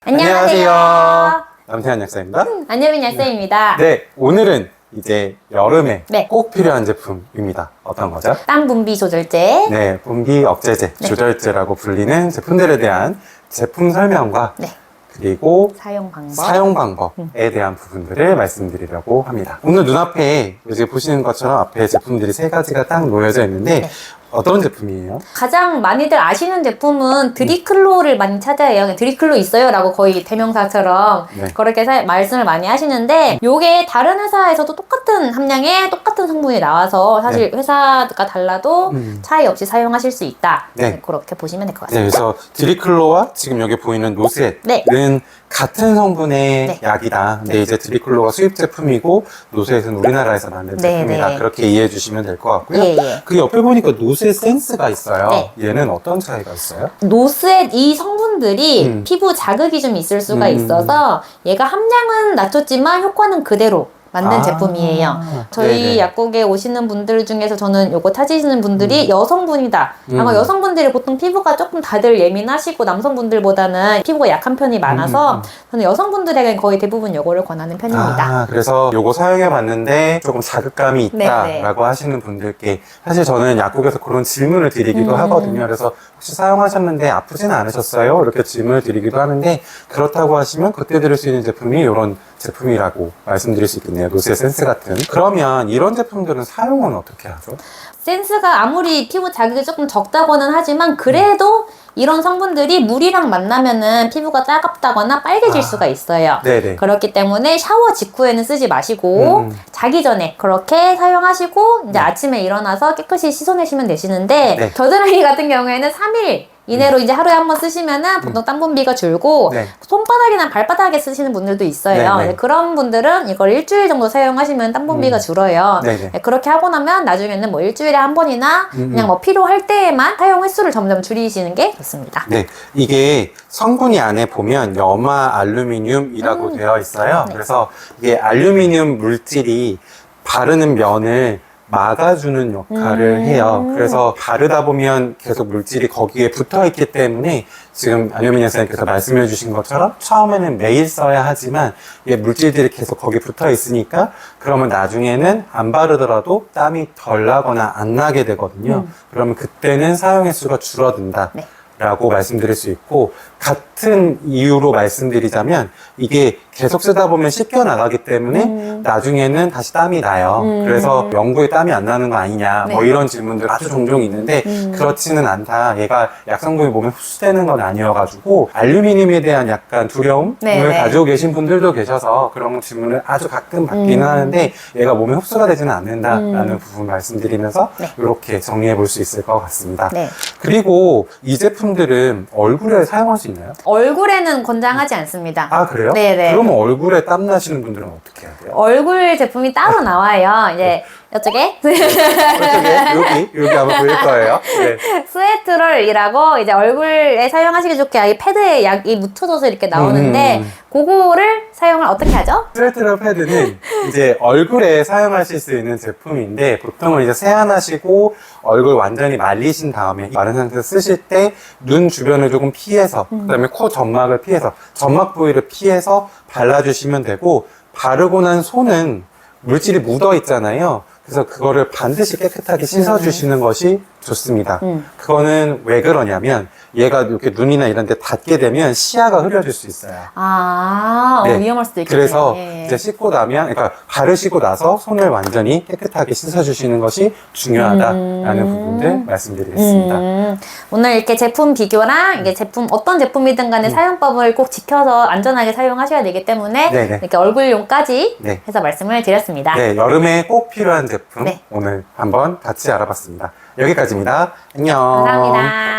안녕하세요. 남태한 약사입니다. 안여빈 약사입니다. 네, 오늘은 이제 여름에 네. 꼭 필요한 제품입니다. 어떤 거죠? 땀 분비 조절제. 네, 분비 억제제, 네. 조절제라고 불리는 제품들에 대한 제품 설명과 네. 그리고 사용 방법. 사용 방법에 대한 부분들을 말씀드리려고 합니다. 오늘 눈앞에 이제 보시는 것처럼 앞에 제품들이 세 가지가 딱 놓여져 있는데 네. 어떤 제품이에요? 가장 많이들 아시는 제품은 드리클로를 많이 찾아요. 드리클로 있어요 라고 거의 대명사처럼 네. 그렇게 말씀을 많이 하시는데 요게 다른 회사에서도 똑같은 함량에 똑같은 성분이 나와서 사실 회사가 달라도 차이 없이 사용하실 수 있다. 네. 그렇게 보시면 될 것 네, 같습니다. 그래서 드리클로와 지금 여기 보이는 노스햇은 네. 같은 성분의 네. 약이다. 근데 이제 드리클로가 수입 제품이고 노스햇은 우리나라에서 만든 네, 제품이다. 네. 그렇게 이해해 주시면 될 것 같고요. 예, 예. 그 옆에 보니까 노스햇 센스가 있어요. 네. 얘는 어떤 차이가 있어요? 노스의 이 성분들이 피부 자극이 좀 있을 수가 있어서 얘가 함량은 낮췄지만 효과는 그대로 만든 아, 제품이에요. 저희 네네. 약국에 오시는 분들 중에서 저는 요거 찾으시는 분들이 여성분이다. 아마 여성분들이 보통 피부가 조금 다들 예민하시고 남성분들보다는 피부가 약한 편이 많아서 저는 여성분들에게 거의 대부분 요거를 권하는 편입니다. 아, 그래서 요거 사용해 봤는데 조금 자극감이 네, 있다라고 하시는 분들께 사실 저는 약국에서 그런 질문을 드리기도 하거든요. 그래서 혹시 사용하셨는데 아프지는 않으셨어요? 이렇게 질문을 드리기도 하는데 그렇다고 하시면 그때 드릴 수 있는 제품이 이런 제품이라고 말씀드릴 수 있겠네요. 노스의 센스 같은. 그러면 이런 제품들은 사용은 어떻게 하죠? 센스가 아무리 피부 자극이 조금 적다고는 하지만 그래도 이런 성분들이 물이랑 만나면은 피부가 따갑다거나 빨개질 수가 있어요. 네네. 그렇기 때문에 샤워 직후에는 쓰지 마시고 자기 전에 그렇게 사용하시고 이제 아침에 일어나서 깨끗이 씻어내시면 되시는데 네. 겨드랑이 같은 경우에는 3일 이내로 이제 하루에 한 번 쓰시면은 보통 땀 분비가 줄고 네. 손바닥이나 발바닥에 쓰시는 분들도 있어요. 네, 네. 그런 분들은 이걸 일주일 정도 사용하시면 땀 분비가 줄어요. 네, 네. 그렇게 하고 나면 나중에는 뭐 일주일에 한 번이나 그냥 뭐 필요할 때에만 사용 횟수를 점점 줄이시는 게 좋습니다. 네, 이게 성분이 안에 보면 염화 알루미늄이라고 되어 있어요. 네. 그래서 이게 알루미늄 물질이 바르는 면을 막아주는 역할을 해요. 그래서 바르다 보면 계속 물질이 거기에 붙어 있기 때문에 지금 안효민 약사님께서 말씀해 주신 것처럼 처음에는 매일 써야 하지만 이게 물질들이 계속 거기 붙어 있으니까 그러면 나중에는 안 바르더라도 땀이 덜 나거나 안 나게 되거든요. 그러면 그때는 사용 횟수가 줄어든다. 네. 라고 말씀드릴 수 있고 같은 이유로 말씀드리자면 이게 계속 쓰다 보면 씻겨 나가기 때문에 나중에는 다시 땀이 나요. 그래서 연구에 땀이 안 나는 거 아니냐 뭐 네. 이런 질문들 아주 종종 있는데 그렇지는 않다. 얘가 약성분이 몸에 흡수되는 건 아니어가지고 알루미늄에 대한 약간 두려움을 네, 네. 가지고 계신 분들도 계셔서 그런 질문을 아주 가끔 받기는 하는데 얘가 몸에 흡수가 되지는 않는다라는 부분 말씀드리면서 네. 이렇게 정리해 볼 수 있을 것 같습니다. 네. 그리고 이 제품들은 얼굴에 사용할 수 있나요? 얼굴에는 권장하지 않습니다. 아, 그래요? 네네. 그러면 얼굴에 땀 나시는 분들은 어떻게 해야 돼요? 얼굴 제품이 따로 나와요. 이제 이쪽에 어떻게? 여기 아마 보일 거예요. 네. 스웨트롤이라고 이제 얼굴에 사용하시기 좋게 이 패드에 약이 묻혀져서 이렇게 나오는데 그거를 사용을 어떻게 하죠? 스웨트럴 패드는 이제 얼굴에 사용하실 수 있는 제품인데 보통은 이제 세안하시고 얼굴 완전히 말리신 다음에 마른 상태에서 쓰실 때 눈 주변을 조금 피해서 그다음에 코 점막을 피해서 점막 부위를 피해서 발라주시면 되고 바르고 난 손은 물질이 묻어 있잖아요. 그래서 그거를 반드시 깨끗하게 씻어주시는 것이 좋습니다. 그거는 왜 그러냐면 얘가 이렇게 눈이나 이런 데 닿게 되면 시야가 흐려질 수 있어요. 네. 위험할 수도 있겠네요. 그래서 예. 이제 씻고 나면, 그러니까 바르시고 나서 손을 완전히 깨끗하게 씻어주시는 것이 중요하다라는 부분들 말씀드리겠습니다. 오늘 이렇게 제품 비교랑 이게 제품 어떤 제품이든 간에 사용법을 꼭 지켜서 안전하게 사용하셔야 되기 때문에 네네. 이렇게 얼굴용까지 네. 해서 말씀을 드렸습니다. 네, 여름에 꼭 필요한 제품 네. 오늘 한번 같이 알아봤습니다. 여기까지입니다. 안녕. 감사합니다.